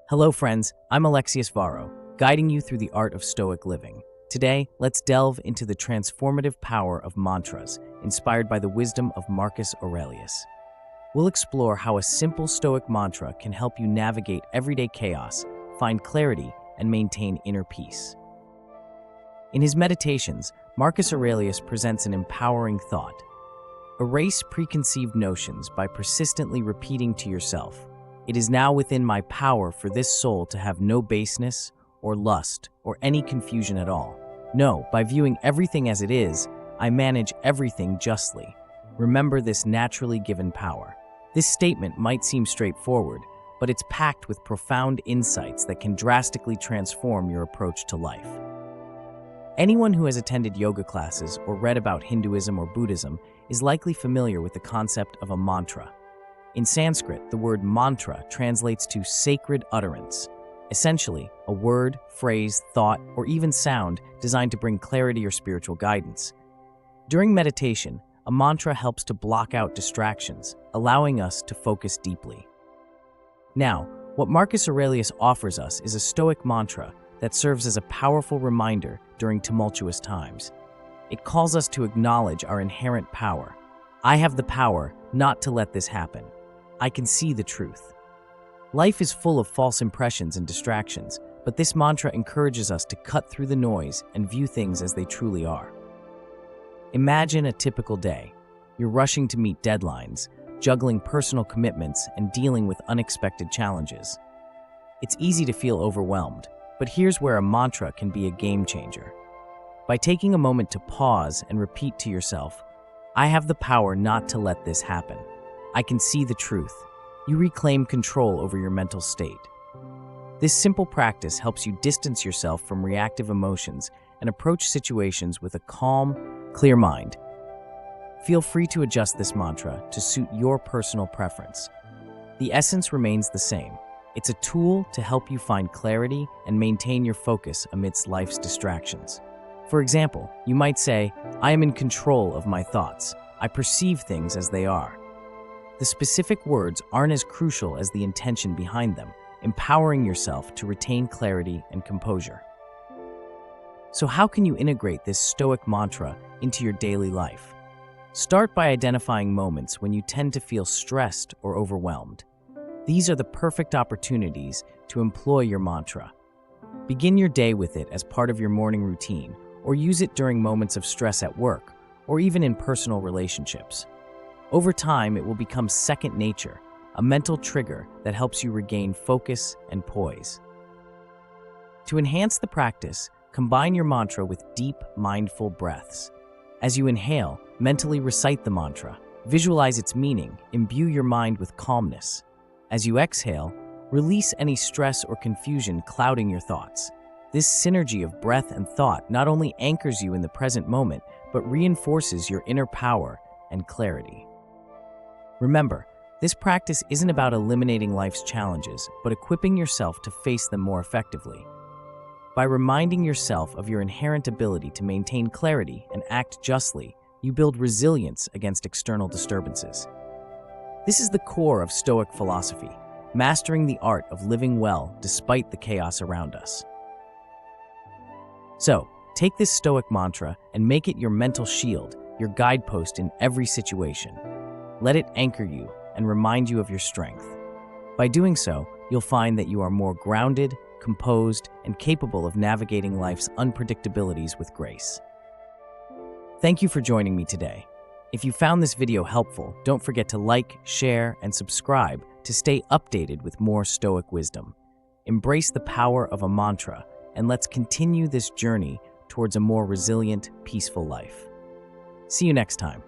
Hello friends, I'm Alexius Varro, guiding you through the art of Stoic living. Today, let's delve into the transformative power of mantras, inspired by the wisdom of Marcus Aurelius. We'll explore how a simple Stoic mantra can help you navigate everyday chaos, find clarity, and maintain inner peace. In his Meditations, Marcus Aurelius presents an empowering thought. Erase preconceived notions by persistently repeating to yourself, "It is now within my power for this soul to have no baseness or lust or any confusion at all. No, by viewing everything as it is, I manage everything justly. Remember this naturally given power." This statement might seem straightforward, but it's packed with profound insights that can drastically transform your approach to life. Anyone who has attended yoga classes or read about Hinduism or Buddhism is likely familiar with the concept of a mantra. In Sanskrit, the word mantra translates to sacred utterance, essentially a word, phrase, thought, or even sound designed to bring clarity or spiritual guidance. During meditation, a mantra helps to block out distractions, allowing us to focus deeply. Now, what Marcus Aurelius offers us is a Stoic mantra that serves as a powerful reminder during tumultuous times. It calls us to acknowledge our inherent power. I have the power not to let this happen. I can see the truth. Life is full of false impressions and distractions, but this mantra encourages us to cut through the noise and view things as they truly are. Imagine a typical day. You're rushing to meet deadlines, juggling personal commitments, and dealing with unexpected challenges. It's easy to feel overwhelmed, but here's where a mantra can be a game changer. By taking a moment to pause and repeat to yourself, "I have the power not to let this happen. I can see the truth," you reclaim control over your mental state. This simple practice helps you distance yourself from reactive emotions and approach situations with a calm, clear mind. Feel free to adjust this mantra to suit your personal preference. The essence remains the same. It's a tool to help you find clarity and maintain your focus amidst life's distractions. For example, you might say, "I am in control of my thoughts. I perceive things as they are." The specific words aren't as crucial as the intention behind them, empowering yourself to retain clarity and composure. So how can you integrate this Stoic mantra into your daily life? Start by identifying moments when you tend to feel stressed or overwhelmed. These are the perfect opportunities to employ your mantra. Begin your day with it as part of your morning routine, or use it during moments of stress at work, or even in personal relationships. Over time, it will become second nature, a mental trigger that helps you regain focus and poise. To enhance the practice, combine your mantra with deep, mindful breaths. As you inhale, mentally recite the mantra, visualize its meaning, imbue your mind with calmness. As you exhale, release any stress or confusion clouding your thoughts. This synergy of breath and thought not only anchors you in the present moment, but reinforces your inner power and clarity. Remember, this practice isn't about eliminating life's challenges, but equipping yourself to face them more effectively. By reminding yourself of your inherent ability to maintain clarity and act justly, you build resilience against external disturbances. This is the core of Stoic philosophy, mastering the art of living well despite the chaos around us. So, take this Stoic mantra and make it your mental shield, your guidepost in every situation. Let it anchor you and remind you of your strength. By doing so, you'll find that you are more grounded, composed, and capable of navigating life's unpredictabilities with grace. Thank you for joining me today. If you found this video helpful, don't forget to like, share, and subscribe to stay updated with more Stoic wisdom. Embrace the power of a mantra, and let's continue this journey towards a more resilient, peaceful life. See you next time.